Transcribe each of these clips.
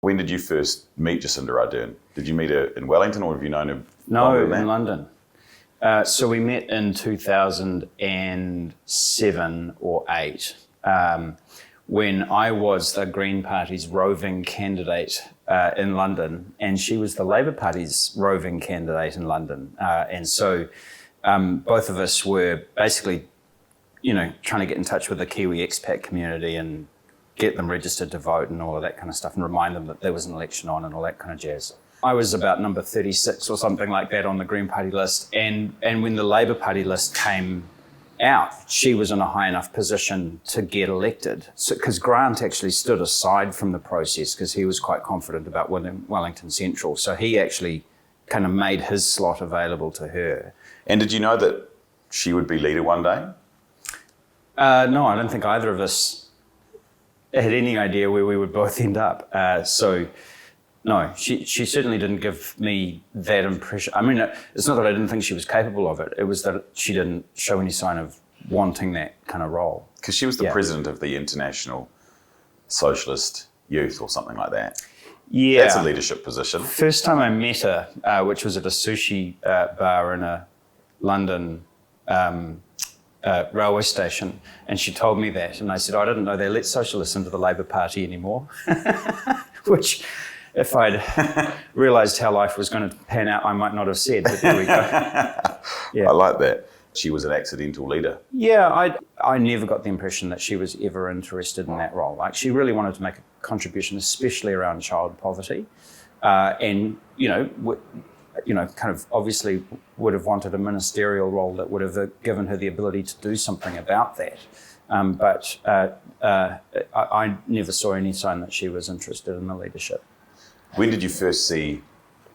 When did you first meet Jacinda Ardern? Did you meet her in Wellington, or have you known her? No, in London. So we met in 2007 or 8, when I was the Green Party's roving candidate in London, and she was the Labour Party's roving candidate in London. And so both of us were basically, trying to get in touch with the Kiwi expat community and get them registered to vote and all of that kind of stuff, and remind them that there was an election on and all that kind of jazz. I was about number 36 or something like that on the Green Party list, and when the Labour Party list came out, she was in a high enough position to get elected. Because Grant actually stood aside from the process because he was quite confident about Wellington Central, so he actually kind of made his slot available to her. And did you know that she would be leader one day? No, I don't think either of us had any idea where we would both end up. No, she certainly didn't give me that impression. I mean, it's not that I didn't think she was capable of it. It was that she didn't show any sign of wanting that kind of role. Because she was the president of the International Socialist Youth or something like that. Yeah. That's a leadership position. First time I met her, which was at a sushi bar in a London railway station, and she told me that, and I said, I didn't know they let socialists into the Labour Party anymore, which... if I'd realised how life was going to pan out, I might not have said, but there we go. Yeah. I like that. She was an accidental leader. Yeah, I never got the impression that she was ever interested in that role. Like, she really wanted to make a contribution, especially around child poverty, and, kind of obviously would have wanted a ministerial role that would have given her the ability to do something about that. But I never saw any sign that she was interested in the leadership. When did you first see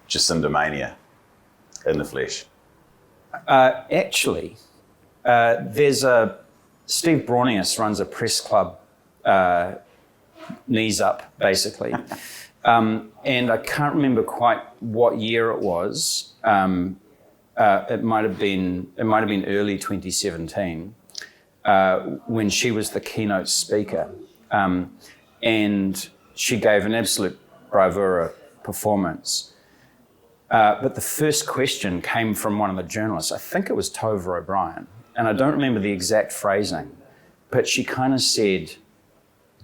Jacinda Mania in the flesh? Actually, there's Steve Braunius runs a press club, knees up, basically. And I can't remember quite what year it was. It might have been early 2017, when she was the keynote speaker. And she gave an absolute bravura performance. But the first question came from one of the journalists. I think it was Tova O'Brien, and I don't remember the exact phrasing, but she kind of said,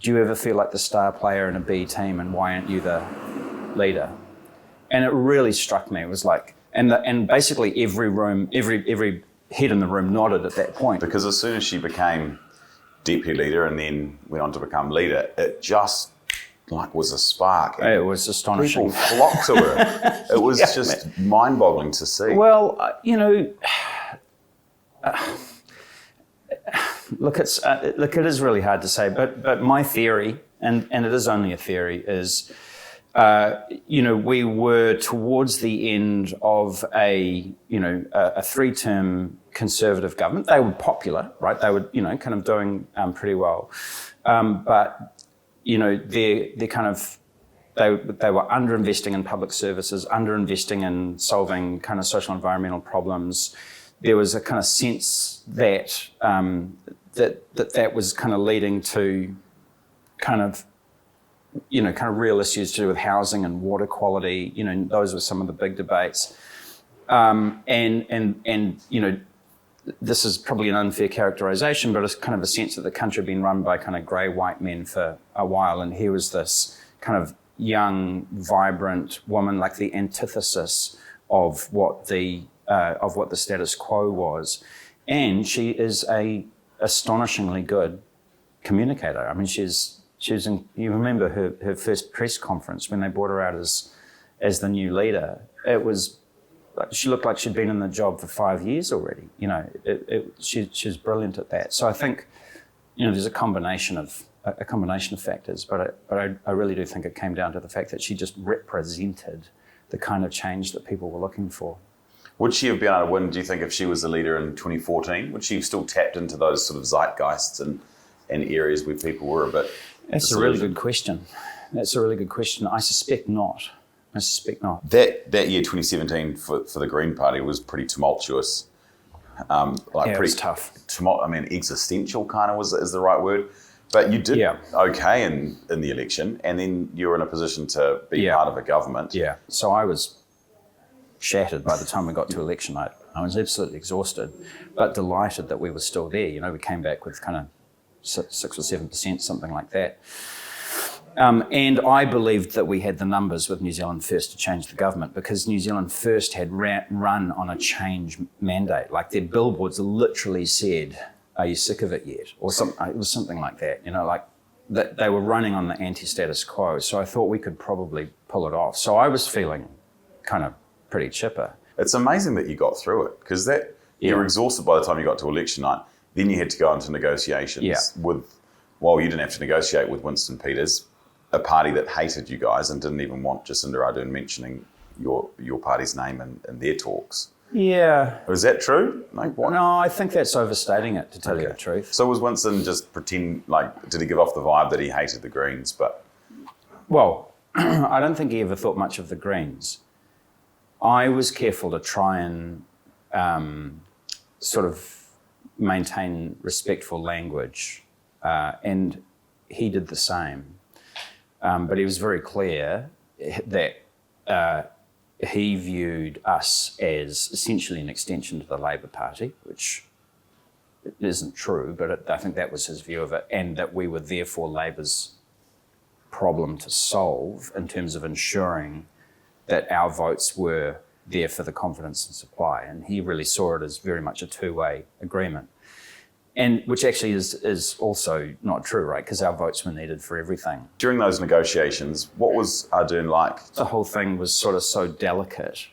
do you ever feel like the star player in a B team, and why aren't you the leader? And it really struck me. It was like, and basically every head in the room nodded at that point. Because as soon as she became deputy leader and then went on to become leader, it just was a spark. It was astonishing. People flocked to her. It was just mind-boggling to see. Well, look, it is really hard to say, but my theory, and it is only a theory, is, we were towards the end of a 3-term Conservative government. They were popular, right? They were, kind of doing pretty well, but they're kind of, they were underinvesting in public services, underinvesting in solving kind of social environmental problems. There was a kind of sense that that was kind of leading to kind of real issues to do with housing and water quality. Those were some of the big debates. This is probably an unfair characterisation, but it's kind of a sense that the country had been run by kind of grey white men for a while, and here was this kind of young, vibrant woman, like the antithesis of what the status quo was, and she is a astonishingly good communicator. I mean, she's in, you remember her first press conference when they brought her out as the new leader. It was. She looked like she'd been in the job for 5 years already. She's brilliant at that. So I think, there's a combination of factors, but I really do think it came down to the fact that she just represented the kind of change that people were looking for. Would she have been able to win, do you think, if she was the leader in 2014? Would she have still tapped into those sort of zeitgeists and areas where people were a bit That's a really good question. I suspect not. That year, 2017, for the Green Party was pretty tumultuous. It was tough. Existential kind of is the right word. But you did okay in the election, and then you were in a position to be part of a government. Yeah. So I was shattered by the time we got to election night. I was absolutely exhausted, but delighted that we were still there. You know, we came back with kind of 6 or 7%, something like that. And I believed that we had the numbers with New Zealand First to change the government, because New Zealand First had run on a change mandate. Like, their billboards literally said, "Are you sick of it yet?" Or something. It was something like that. You know, like that they were running on the anti-status quo. So I thought we could probably pull it off. So I was feeling kind of pretty chipper. It's amazing that you got through it, because you were exhausted by the time you got to election night. Then you had to go into negotiations you didn't have to negotiate with Winston Peters, a party that hated you guys and didn't even want Jacinda Ardern mentioning your party's name in their talks. Yeah. Was that true? No, I think that's overstating it, to tell you the truth. So was Winston just did he give off the vibe that he hated the Greens? Well, I don't think he ever thought much of the Greens. I was careful to try and sort of maintain respectful language, and he did the same. But he was very clear that he viewed us as essentially an extension to the Labour Party, which isn't true, but I think that was his view of it, and that we were therefore Labour's problem to solve in terms of ensuring that our votes were there for the confidence and supply. And he really saw it as very much a two-way agreement. And which actually is also not true, right? Because our votes were needed for everything. During those negotiations, what was Ardern like? The whole thing was sort of so delicate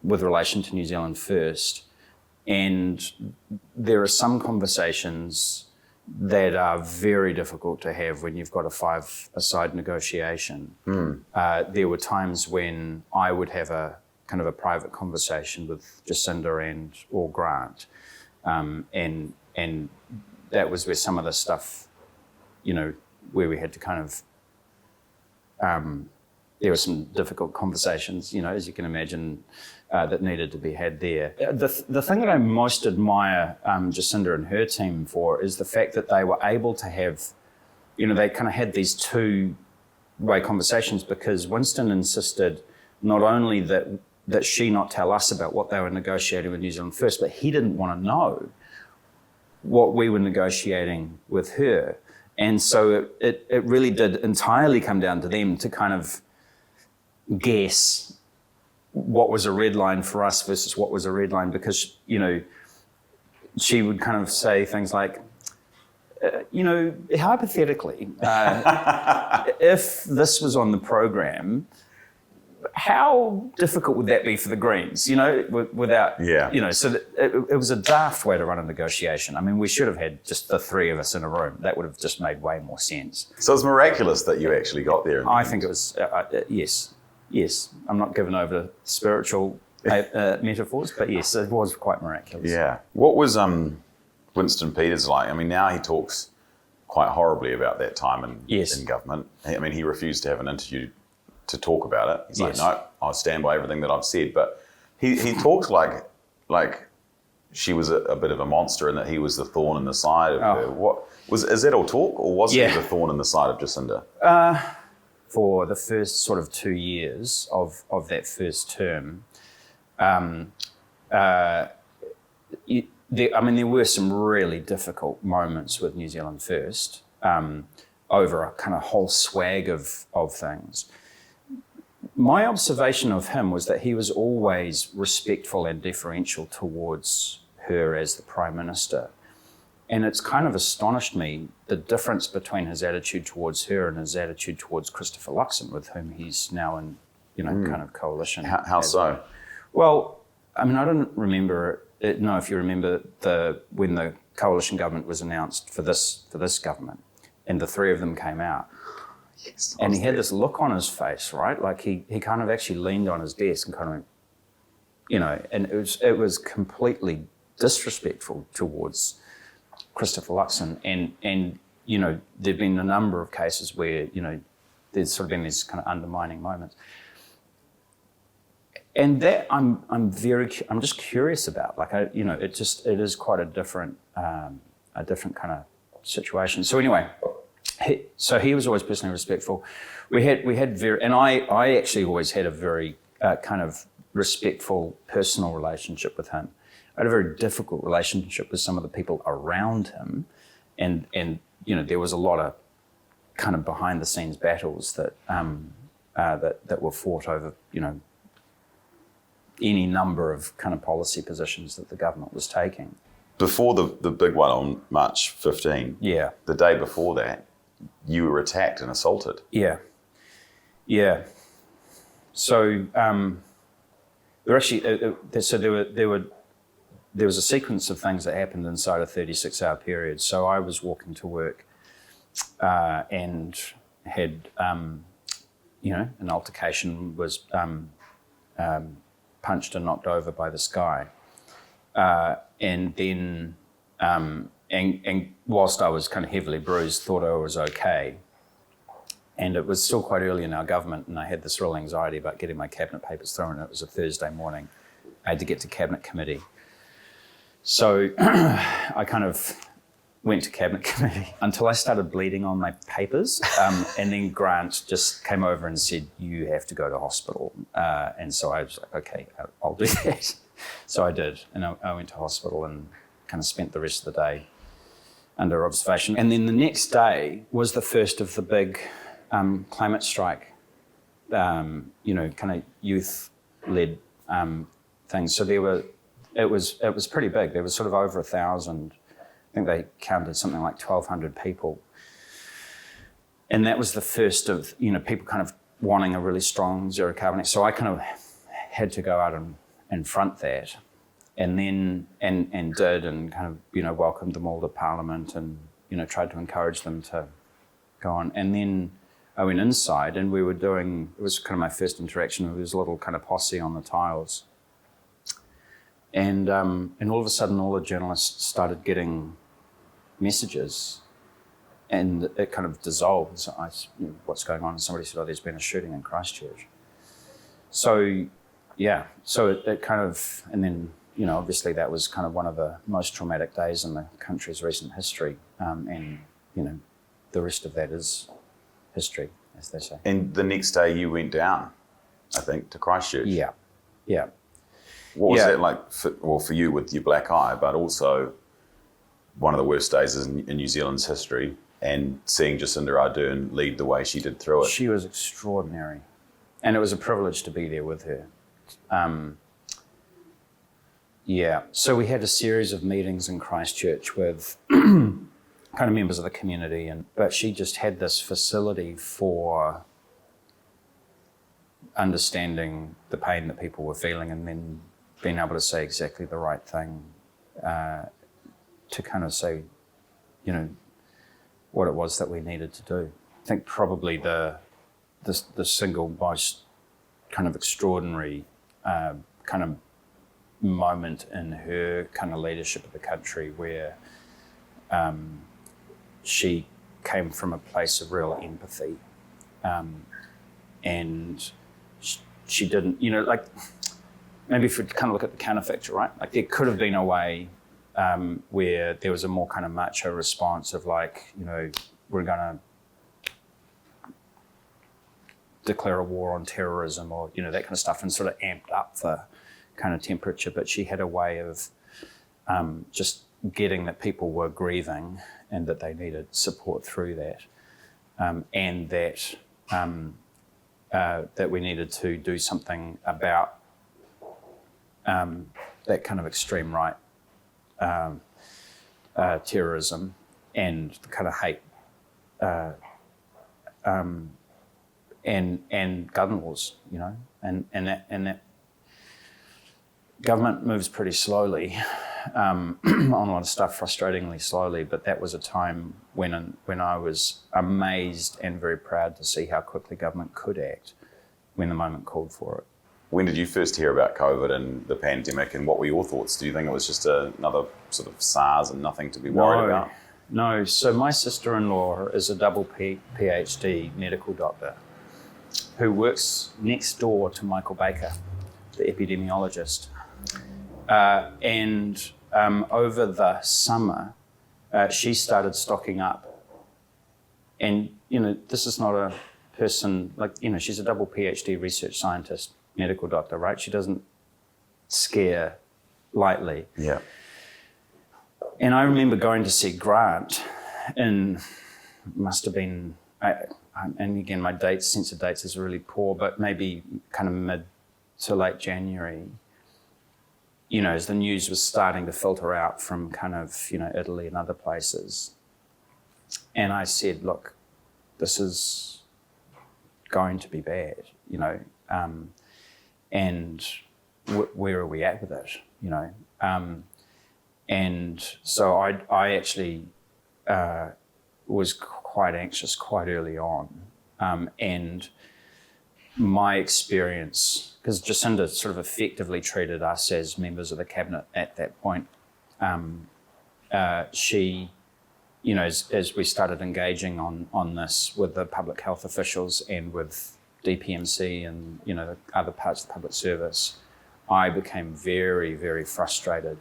with relation to New Zealand First. And there are some conversations that are very difficult to have when you've got a five-a-side negotiation. There were times when I would have a kind of a private conversation with Jacinda or Grant, and that was where some of the stuff, you know, where we had to kind of, there were some difficult conversations, you know, as you can imagine, that needed to be had there. The thing that I most admire Jacinda and her team for is the fact that they were able to have, you know, they kind of had these two-way conversations, because Winston insisted not only that she not tell us about what they were negotiating with New Zealand First, but he didn't want to know what we were negotiating with her. And so it really did entirely come down to them to kind of guess what was a red line for us versus what was a red line, because, you know, she would kind of say things like, you know, hypothetically, if this was on the program, how difficult would that be for the Greens, you know, without, you know, so it was a daft way to run a negotiation. I mean, we should have had just the three of us in a room. That would have just made way more sense. So it's miraculous that you actually got there. I think it was, yes. I'm not given over spiritual metaphors, but yes, it was quite miraculous. Yeah. What was Winston Peters like? I mean, now he talks quite horribly about that time in government. I mean, he refused to have an interview to talk about it. He's like, no, I'll stand by everything that I've said. But he talks like she was a bit of a monster, and that he was the thorn in the side of her. Is that all talk, or was he the thorn in the side of Jacinda? For the first sort of 2 years of that first term, there were some really difficult moments with New Zealand First over a kind of whole swag of things. My observation of him was that he was always respectful and deferential towards her as the Prime Minister. And it's kind of astonished me, the difference between his attitude towards her and his attitude towards Christopher Luxon, with whom he's now in, you know, kind of coalition. How so? Well, I mean, I don't remember, if you remember when the coalition government was announced for this government, and the three of them came out. Yes, and he had this look on his face, right? Like he kind of actually leaned on his desk and kind of, you know, and it was completely disrespectful towards Christopher Luxon. And you know, there've been a number of cases where, you know, there's sort of been these kind of undermining moments. And that I'm just curious about. Like, it is quite a different kind of situation. So anyway, he was always personally respectful. We had very, and I actually always had a very kind of respectful personal relationship with him. I had a very difficult relationship with some of the people around him, and there was a lot of kind of behind the scenes battles that that were fought over any number of kind of policy positions that the government was taking. Before the big one on March 15, the day before that, you were attacked and assaulted. Yeah. So there was a sequence of things that happened inside a 36-hour period. So I was walking to work and had an altercation, was punched and knocked over by this guy. And then, and whilst I was kind of heavily bruised, thought I was okay. And it was still quite early in our government, and I had this real anxiety about getting my cabinet papers through, and it was a Thursday morning. I had to get to cabinet committee. So I kind of went to cabinet committee until I started bleeding on my papers. And then Grant just came over and said, "You have to go to hospital." And so I was like, okay, I'll do that. So I did. And I went to hospital and kind of spent the rest of the day under observation. And then the next day was the first of the big climate strike, kind of youth-led things. So it was pretty big. There was sort of over 1,000. I think they counted something like 1,200 people. And that was the first of, people kind of wanting a really strong zero carbon. So I kind of had to go out and front that, and then and did, and kind of welcomed them all to Parliament, and tried to encourage them to go on. And then I went inside, and we were doing, it was kind of my first interaction. There was a little kind of posse on the tiles, and all of a sudden, all the journalists started getting messages, and it kind of dissolved. So what's going on? And somebody said, "Oh, there's been a shooting in Christchurch." So it kind of, and then, obviously that was kind of one of the most traumatic days in the country's recent history. And the rest of that is history, as they say. And the next day you went down, I think, to Christchurch. Yeah. What was that like for you with your black eye, but also one of the worst days in New Zealand's history, and seeing Jacinda Ardern lead the way she did through it? She was extraordinary. And it was a privilege to be there with her. So we had a series of meetings in Christchurch with kind of members of the community, but she just had this facility for understanding the pain that people were feeling, and then being able to say exactly the right thing to kind of say, what it was that we needed to do. I think probably the single most kind of extraordinary kind of moment in her kind of leadership of the country, where she came from a place of real empathy, and she didn't, maybe if we kind of look at the counterfactual, right? Like there could have been a way where there was a more kind of macho response of we're going to declare a war on terrorism, or that kind of stuff, and sort of amped up the kind of temperature. But she had a way of just getting that people were grieving and that they needed support through that, and that that we needed to do something about that kind of extreme right terrorism and the kind of hate and gun wars, and that government moves pretty slowly on a lot of stuff, frustratingly slowly. But that was a time when I was amazed and very proud to see how quickly government could act when the moment called for it. When did you first hear about COVID and the pandemic, and what were your thoughts? Do you think it was just another sort of SARS and nothing to be worried about? No. So my sister-in-law is a double PhD medical doctor who works next door to Michael Baker, the epidemiologist. And over the summer, she started stocking up. And, this is not a person, she's a double PhD research scientist, medical doctor, right? She doesn't scare lightly. Yeah. And I remember going to see Grant must have been, and again, my sense of dates is really poor, but maybe kind of mid to late January, as the news was starting to filter out from kind of, Italy and other places. And I said, look, this is going to be bad, and where are we at with it, and so I actually was quite anxious quite early on, and my experience, because Jacinda sort of effectively treated us as members of the cabinet at that point, she, as we started engaging on this with the public health officials and with DPMC and the other parts of the public service, I became very, very frustrated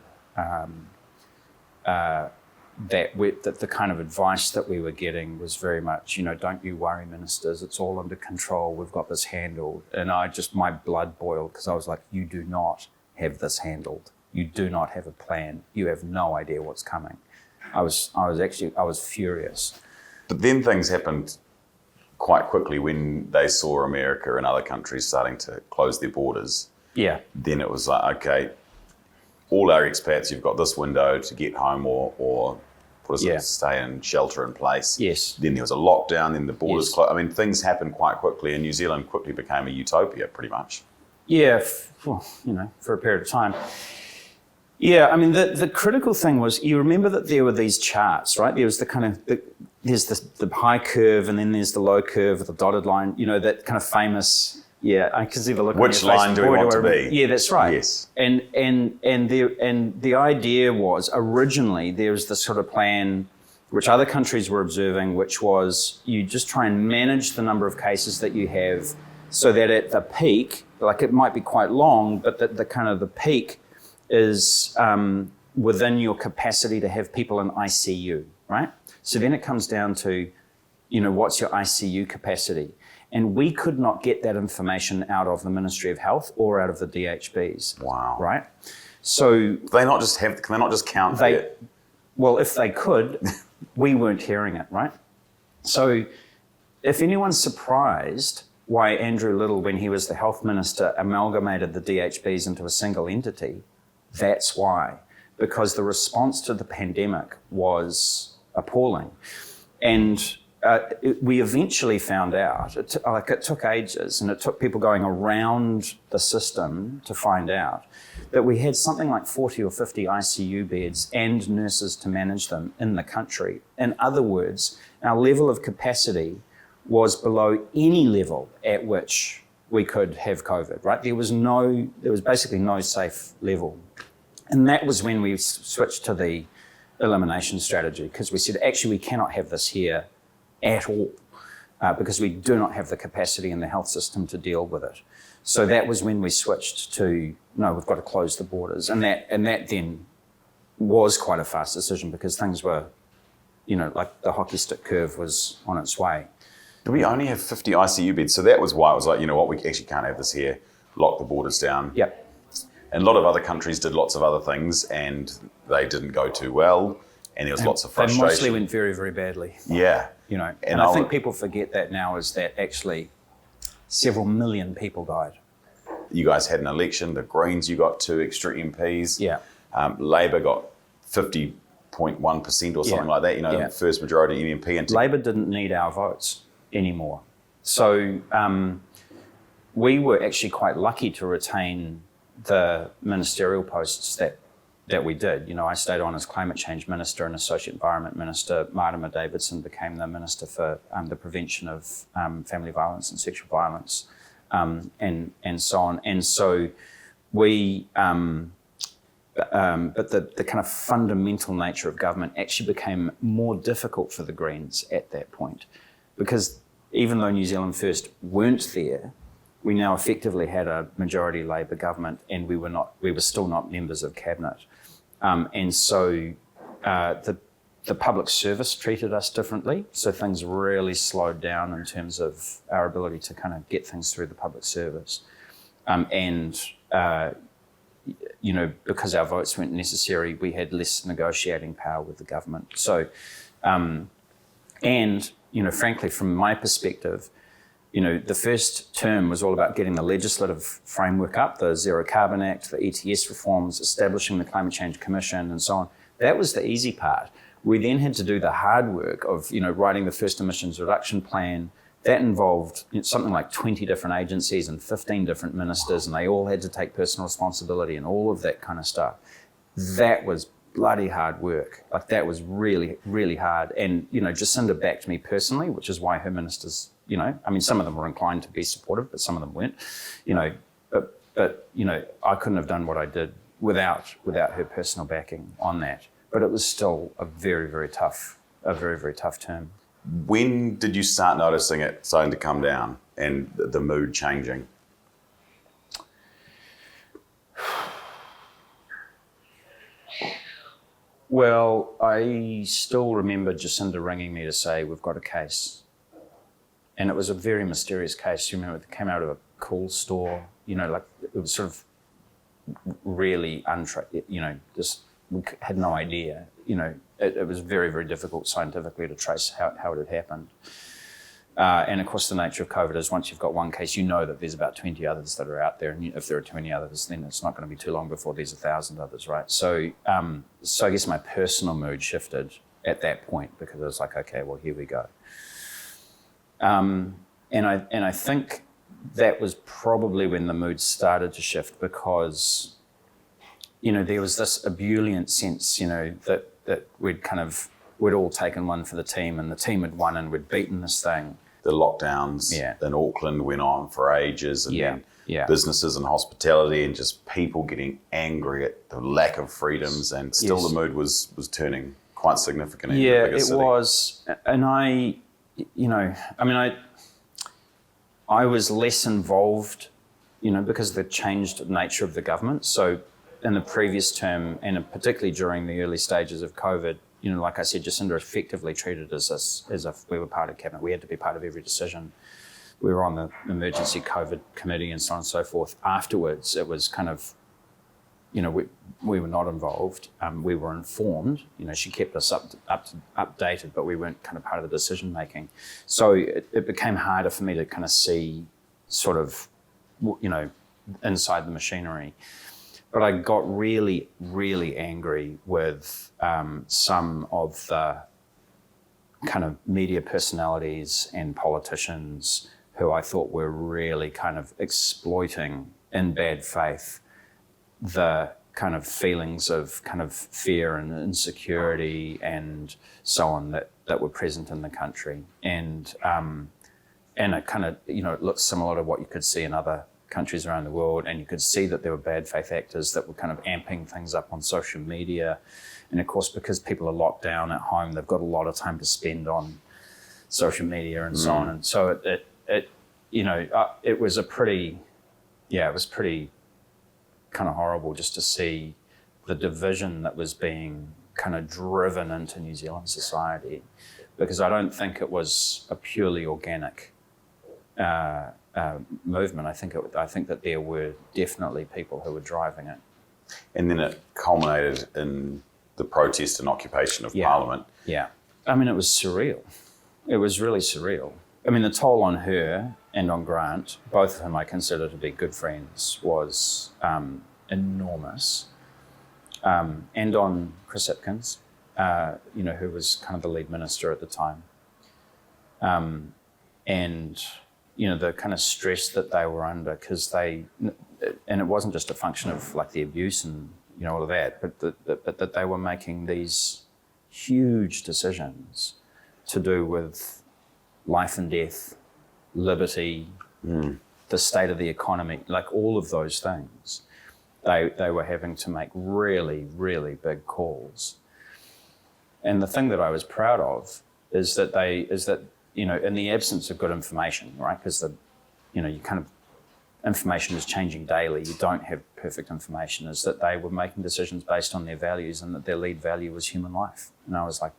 that the kind of advice that we were getting was very much, don't you worry, ministers, it's all under control, we've got this handled. And my blood boiled, because I was like, you do not have this handled. You do not have a plan. You have no idea what's coming. I was furious. But then things happened quite quickly when they saw America and other countries starting to close their borders. Yeah. Then it was like, okay, all our expats, you've got this window to get home or stay in shelter in place. Yes. Then there was a lockdown, then the borders closed. I mean, things happened quite quickly, and New Zealand quickly became a utopia, pretty much. Yeah, for a period of time. Yeah, I mean, the critical thing was, you remember that there were these charts, right? There was there's the high curve, and then there's the low curve with the dotted line, that kind of famous, I can see the look. Which line do we want to be? Yeah, that's right. Yes. And the idea was, originally, there was this sort of plan, which other countries were observing, which was you just try and manage the number of cases that you have so that at the peak, it might be quite long, but the kind of the peak is within your capacity to have people in ICU, right? So then it comes down to, what's your ICU capacity? And we could not get that information out of the Ministry of Health or out of the DHBs. Wow. Right? So can they not just count that? Well, if they could, we weren't hearing it, right? So if anyone's surprised why Andrew Little, when he was the health minister, amalgamated the DHBs into a single entity, that's why. Because the response to the pandemic was appalling. And we eventually found out, it took ages, and it took people going around the system to find out, that we had something like 40 or 50 ICU beds and nurses to manage them in the country. In other words, our level of capacity was below any level at which we could have COVID, right? There was basically no safe level. And that was when we switched to the elimination strategy, because we said, actually, we cannot have this here at all, because we do not have the capacity in the health system to deal with it. So that was when we switched to, no, we've got to close the borders. And that then was quite a fast decision, because things were, the hockey stick curve was on its way. Do we only have 50 ICU beds? So that was why it was like, we actually can't have this here, lock the borders down. Yep. And a lot of other countries did lots of other things, and they didn't go too well, and there was lots of frustration. They mostly went very, very badly. Yeah. And I think people forget that now, is that actually several million people died. You guys had an election, the Greens, you got 2 extra MPs. Yeah. Labor got 50.1% or something like that, first majority MMP. And Labor didn't need our votes anymore. So we were actually quite lucky to retain the ministerial posts that we did. I stayed on as climate change minister and associate environment minister. Martima Davidson became the minister for the prevention of family violence and sexual violence, and so on. And so we, but the kind of fundamental nature of government actually became more difficult for the Greens at that point, because even though New Zealand First weren't there, we now effectively had a majority Labor government, and we were still not members of cabinet. And so the the public service treated us differently. So things really slowed down in terms of our ability to kind of get things through the public service. Because our votes weren't necessary, we had less negotiating power with the government. So, frankly, from my perspective, the first term was all about getting the legislative framework up, the Zero Carbon Act, the ETS reforms, establishing the Climate Change Commission, and so on. That was the easy part. We then had to do the hard work of, writing the first emissions reduction plan. That involved something like 20 different agencies and 15 different ministers, and they all had to take personal responsibility and all of that kind of stuff. That was bloody hard work. Like, that was really, really hard. And, Jacinda backed me personally, which is why her ministers, some of them were inclined to be supportive, but some of them weren't, but I couldn't have done what I did without her personal backing on that. But it was still a very, very tough term. When did you start noticing it starting to come down and the mood changing? Well, I still remember Jacinda ringing me to say, we've got a case. And it was a very mysterious case. You remember, it came out of a cool store, it was sort of really just, we had no idea, it was very, very difficult scientifically to trace how it had happened. And of course, the nature of COVID is once you've got one case, that there's about 20 others that are out there. And if there are 20 others, then it's not going to be too long before there's 1,000 others, right? So I guess my personal mood shifted at that point, because I was like, okay, well, here we go. And I think that was probably when the mood started to shift, because, there was this ebullient sense, that we'd all taken one for the team, and the team had won, and we'd beaten this thing. The lockdowns in Auckland went on for ages, and then businesses and hospitality, and just people getting angry at the lack of freedoms, and still the mood was turning quite significantly. Yeah, in the it was. And I was less involved, because of the changed nature of the government. So in the previous term, and particularly during the early stages of COVID, like I said, Jacinda effectively treated us as if we were part of cabinet. We had to be part of every decision. We were on the emergency COVID committee and so on and so forth. Afterwards, it was kind of, we were not involved. We were informed. She kept us updated, but we weren't kind of part of the decision making. So it became harder for me to kind of see sort of, inside the machinery. But I got really, really angry with some of the kind of media personalities and politicians who I thought were really kind of exploiting in bad faith the kind of feelings of kind of fear and insecurity and so on that were present in the country. And it kind of, it looked similar to what you could see in other countries around the world, and you could see that there were bad faith actors that were kind of amping things up on social media. And of course, because people are locked down at home, they've got a lot of time to spend on social media and so on. And so it was pretty kind of horrible just to see the division that was being kind of driven into New Zealand society, because I don't think it was a purely organic movement. I think that there were definitely people who were driving it. And then it culminated in the protest and occupation of Parliament. Yeah. I mean, it was surreal. It was really surreal. I mean, the toll on her and on Grant, both of whom I consider to be good friends, was enormous. And on Chris Hipkins, who was kind of the lead minister at the time. And the kind of stress that they were under, because and it wasn't just a function of like the abuse and all of that, but that they were making these huge decisions to do with life and death, liberty, the state of the economy, like all of those things. They were having to make really, really big calls. And the thing that I was proud of is that in the absence of good information, right? Because information is changing daily. You don't have perfect information. Is that they were making decisions based on their values, and that their lead value was human life. And I was like,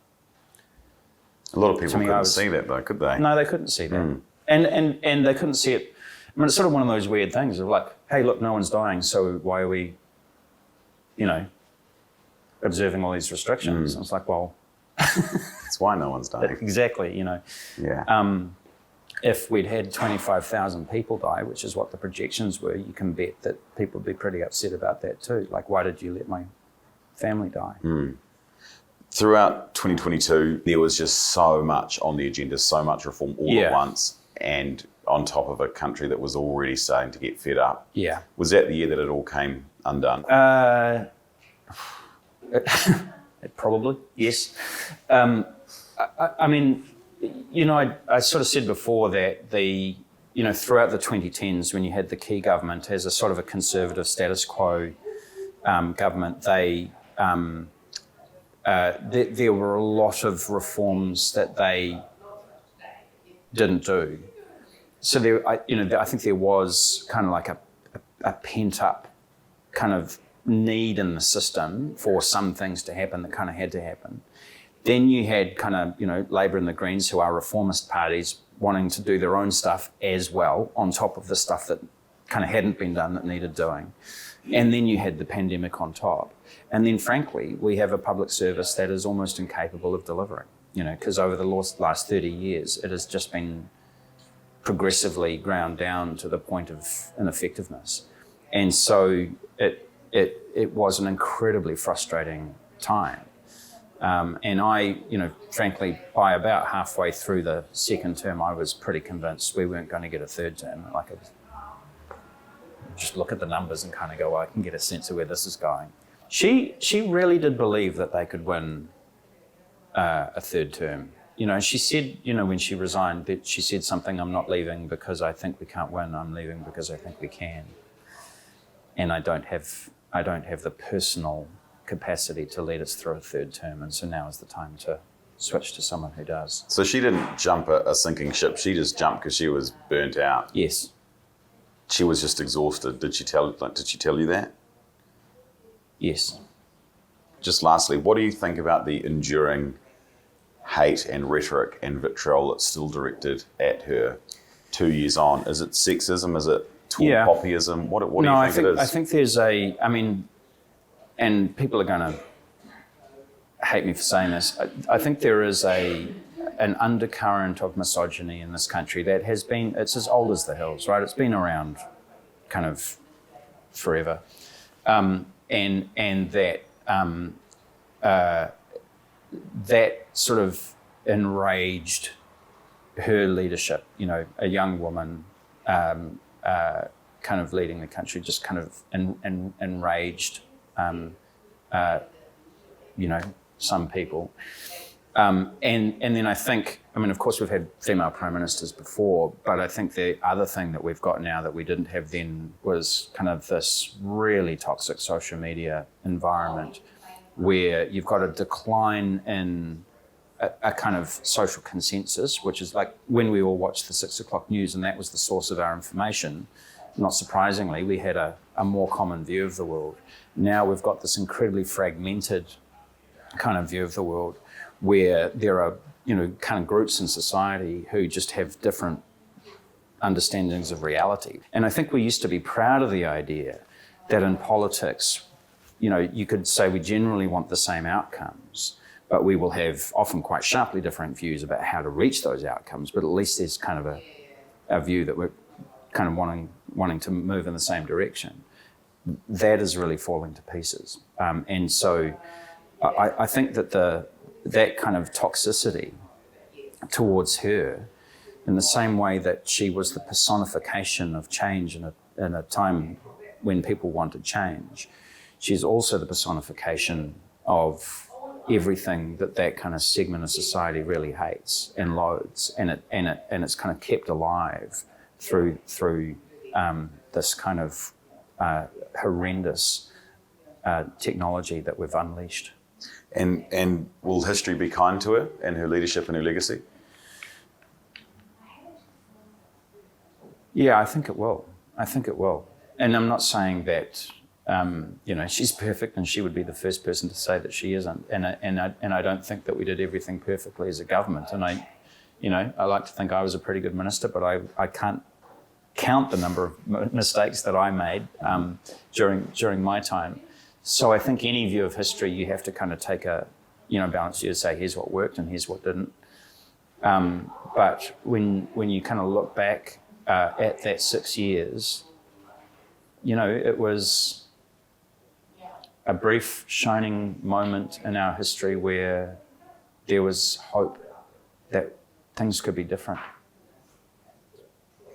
A lot of people couldn't see that though, could they? No, they couldn't see that. And they couldn't see it. I mean, it's sort of one of those weird things of like, hey, look, no one's dying, so why are we, observing all these restrictions? And it's like, well... That's why no one's dying. Exactly, Yeah. If we'd had 25,000 people die, which is what the projections were, you can bet that people would be pretty upset about that too. Like, why did you let my family die? Throughout 2022, there was just so much on the agenda, so much reform all at once, and on top of a country that was already starting to get fed up. Yeah. Was that the year that it all came undone? Probably, yes. I mean, I sort of said before that throughout the 2010s, when you had the key government as a sort of a conservative status quo government, there were a lot of reforms that they didn't do. So I think there was kind of like a pent up kind of need in the system for some things to happen that kind of had to happen. Then you had kind of, Labour and the Greens, who are reformist parties, wanting to do their own stuff as well, on top of the stuff that kind of hadn't been done that needed doing. And then you had the pandemic on top. And then, frankly, we have a public service that is almost incapable of delivering, because over the last 30 years, it has just been progressively ground down to the point of ineffectiveness. And so it was an incredibly frustrating time. And I, frankly, by about halfway through the second term, I was pretty convinced we weren't going to get a third term. Like, just look at the numbers and kind of go, well, I can get a sense of where this is going. She really did believe that they could win a third term. She said, when she resigned, that she said something, I'm not leaving because I think we can't win, I'm leaving because I think we can. And I don't have the personal capacity to lead us through a third term, and so now is the time to switch to someone who does. So she didn't jump a sinking ship, she just jumped because she was burnt out. Yes. She was just exhausted. Did she tell you that? Yes. Just lastly, what do you think about the enduring hate and rhetoric and vitriol that's still directed at her 2 years on? Is it sexism? Is it tall poppyism? What do you think it is? I think there's and people are going to hate me for saying this, I think there is an undercurrent of misogyny in this country that has been, it's as old as the hills, right? It's been around kind of forever. And that that sort of enraged her leadership, a young woman kind of leading the country, just kind of enraged some people. And then I think, of course we've had female prime ministers before, but I think the other thing that we've got now that we didn't have then was kind of this really toxic social media environment where you've got a decline in a kind of social consensus, which is like when we all watched the 6 o'clock news and that was the source of our information. Not surprisingly, we had a more common view of the world. Now we've got this incredibly fragmented kind of view of the world where there are, kind of groups in society who just have different understandings of reality. And I think we used to be proud of the idea that in politics, you could say we generally want the same outcomes, but we will have often quite sharply different views about how to reach those outcomes. But at least there's kind of a view that we're kind of wanting to move in the same direction. That is really falling to pieces. And so I think that that kind of toxicity towards her, in the same way that she was the personification of change in a time when people wanted change, she's also the personification of everything that kind of segment of society really hates and loathes, and it's kind of kept alive through this kind of horrendous technology that we've unleashed. And will history be kind to her and her leadership and her legacy? Yeah, I think it will. And I'm not saying that she's perfect, and she would be the first person to say that she isn't. And I don't think that we did everything perfectly as a government. And I like to think I was a pretty good minister, but I can't count the number of mistakes that I made during my time. So I think any view of history, you have to kind of take a balance view to say, here's what worked and here's what didn't. But when you kind of look back at that 6 years, it was a brief shining moment in our history where there was hope that things could be different.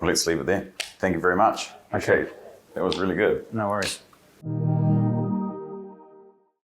Well, let's leave it there. Thank you very much. Okay. That was really good. No worries.